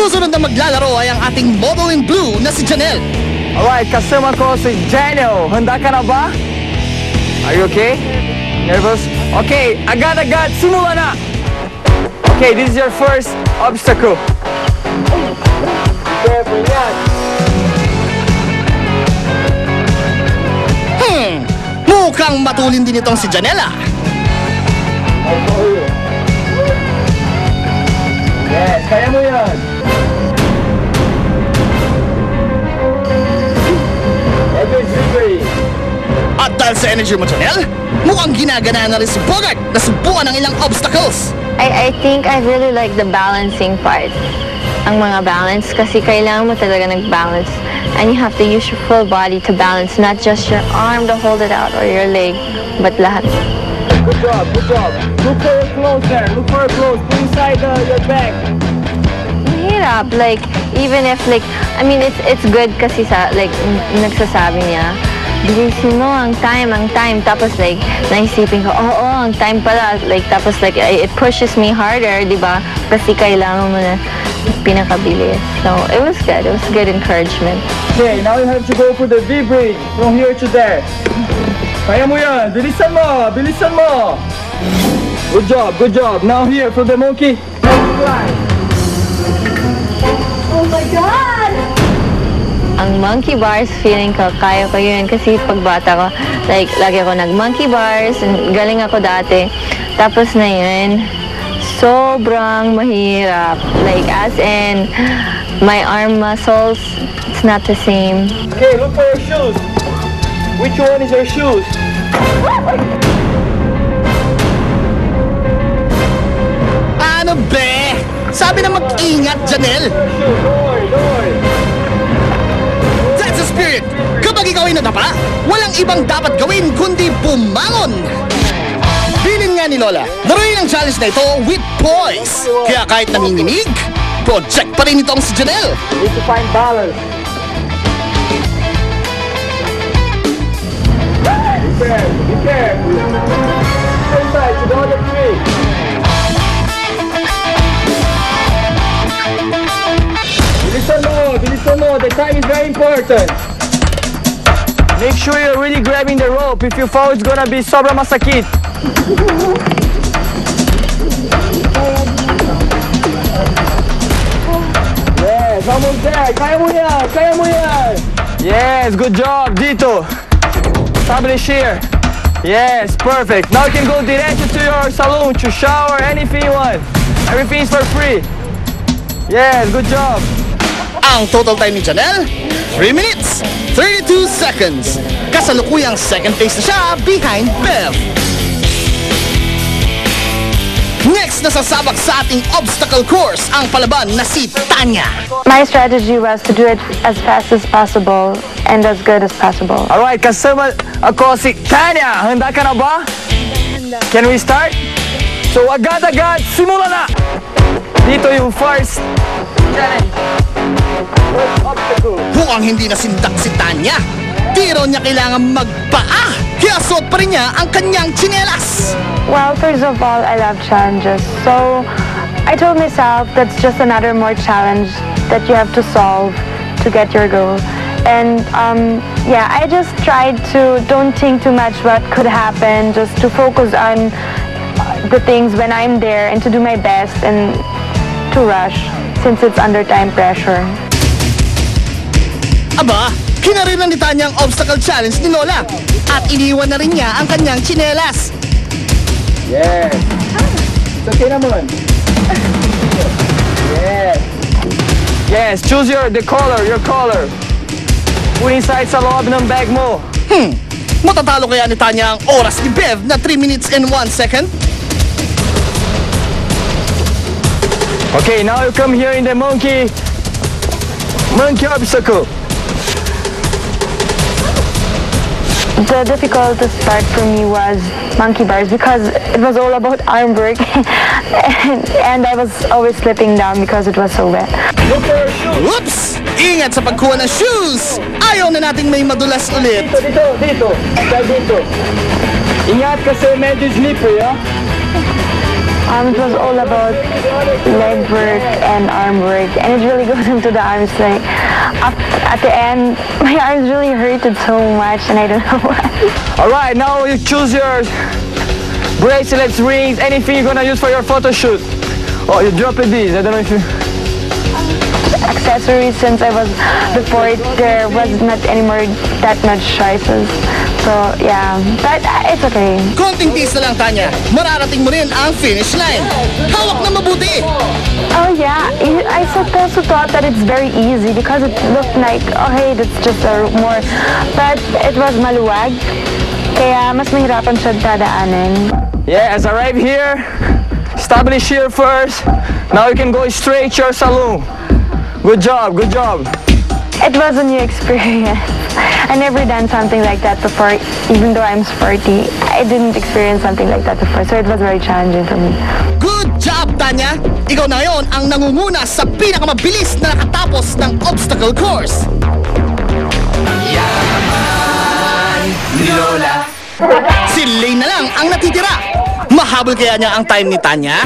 Susunod na maglalaro ay ang ating model in blue na si Janelle. Alright, kasama ko si Janelle. Handa ka na ba? Are you okay? Nervous? Okay, agad-agad, simula na! Okay, this is your first obstacle. Careful, yan. Mukhang matulin din itong si Janelle. Yes, kaya mo yan. At dahil sa energy mo, Janelle, mukhang ginagana na rin si Bogart na subukan ng ilang obstacles. I think I really like the balancing part. Ang mga balance kasi kailangan mo talaga nag-balance. And you have to use your full body to balance, not just your arm to hold it out or your leg, but lahat. Good job, good job. Look for your clothes there. Look for your clothes. Put inside your bag. Mahirap. Like, even if like, I mean, it's good kasi sa, like, nagsasabi niya, bilisin mo ang time. Tapos like, naisipin ko, oo, ang time pala. Like, tapos like, it pushes me harder, di ba? Kasi kailangan mo na pinakabilis. So, it was good. It was good encouragement. Okay, now you have to go for the V-bridge from here to there. Kaya mo yan. Bilisan mo. Bilisan mo. Good job, good job. Now here for the monkey. Oh my God! Ang monkey bars, feeling ko, kaya ko yun. Kasi pagbata ko, like, lagi ako nag-monkey bars. Galing ako dati. Tapos na yun, sobrang mahirap. Like, as in, my arm muscles, it's not the same. Okay, look for your shoes. Which one is your shoes? Ano be? Sabi na mag-ingat, Janelle. Don't worry, don't worry. That's the spirit. Kapag ikaw ay nadapa, walang ibang dapat gawin kundi bumangon. Bilin nga ni Lola, laruin ang challenge na ito with poise. Kaya kahit nanginginig, project pa rin itong si Janelle. Need to find balance. Be careful, be careful. Stay tight to the other tree. Bilisan mo. The time is very important. Make sure you're really grabbing the rope. If you fall, it's gonna be sobrang masakit. Yes, almost there. Kaya mo yan. Yes, good job. Dito. Establish here. Yes, perfect. Now you can go diretso to your salon to shower, anything you want. Everything's for free. Yes, good job. Ang total time ni Janelle, 3 minutes, 32 seconds. Kasalukuyang second place na siya behind Bev. Next na sasabak sa ating obstacle course ang palaban na si Tanya. My strategy was to do it as fast as possible and as good as possible. Alright, kasama ako si Tanya. Handa ka na ba? Can we start? So agad-agad, simula na! Dito yung first challenge. First obstacle. Mukhang hindi nasindak si Tanya. Di raw niya kailangan magpaa. Kaya suot pa rin niya ang kanyang tsinelas. Well, first of all, I love challenges. So I told myself that's just another more challenge that you have to solve to get your goal. And yeah, I just tried to don't think too much what could happen, just to focus on the things when I'm there and to do my best and to rush since it's under time pressure. Aba, kinarinan ni Tanya ang obstacle challenge ni Lola. At iniwan na rin niya ang kanyang tsinelas. Yes. It's okay naman. Yes. Yes, choose your color. Put inside sa loob ng bag mo. Matatalo kaya ni Tanya ang oras ni Bev na 3 minutes and 1 second? Okay, now you come here in the monkey obstacle. The difficult part for me was monkey bars because it was all about arm work and I was always slipping down because it was so wet. Look for your shoes. Oops! Ingat sa pagkuha ng shoes! Ayaw na nating may madulas ulit. Dito. Dito. Ingat kasi medyo slippery, ha? It was all about leg work and arm work, and it really goes into the arms. Like at the end, my arms really hurted so much, and I don't know why. All right, now you choose your bracelets, rings, anything you're gonna use for your photo shoot. Oh, you dropped these. I don't know if you... Accessories, since I was before, there was not anymore that much choices. So yeah, but it's okay. Konting tiis na lang, Tanya. Mararating mo rin ang finish line. Hawak na mabuti. Oh yeah, I supposed to thought that it's very easy because it looked like, okay, that's just a more, but it was maluwag. Kaya mas mahirapan siya dadaanin. Yes, arrive here. Establish here first. Now you can go straight to your saloon. Good job, good job. It was a new experience. I never done something like that before, even though I'm sporty. I didn't experience something like that before, so it was very challenging for me. Good job, Tanya! Ikaw na ngayon ang nangunguna sa pinakamabilis na nakatapos ng obstacle course. Yaman ni Lola. Si Lane na lang ang natitira. Mahabol kaya niya ang time ni Tanya?